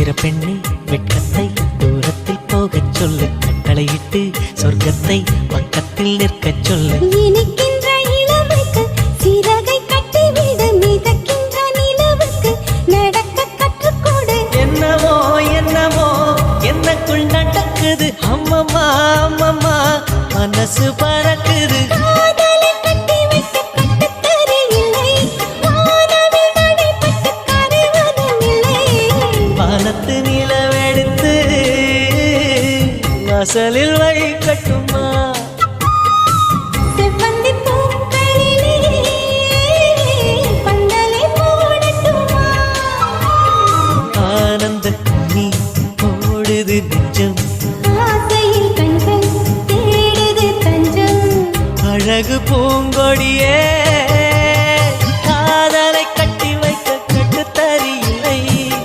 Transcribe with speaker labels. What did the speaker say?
Speaker 1: சித்திர பெண்ணே வெட்கத்தை தூரத்தில் போகச் சொல்லு, கட்டளையிட்டு சொர்க்கத்தை பக்கத்தில் நிற்கச் சொல்லு.
Speaker 2: இனிக்கின்ற இளமைக்கு சிறகை கட்டிவிடு, மிதக்கின்ற நிலவுக்கு நடக்க கற்றுக்கொடு.
Speaker 1: என்னவோ என்னவோ என்னக்குள் நடக்குது, அம்மம்மா அம்மம்மா மனசு பறக்குது.
Speaker 2: காதலை கட்டி வைக்க கட்டுத்தரு இல்லை, வானவில் மழைப்பட்டு கரைவதும் இல்லை.
Speaker 1: வானத்து நிலவெடுத்து வாசலில் வைக்கட்டுமா?
Speaker 2: செவ்வந்தி பூக்களிலே பந்தலை போடட்டுமா?
Speaker 1: ஆனந்த நீ ஓடுது நெஞ்சம்,
Speaker 2: ஆசையில் கண்கள் தேடுது தஞ்சம்.
Speaker 1: அழகு பூங்கொடியே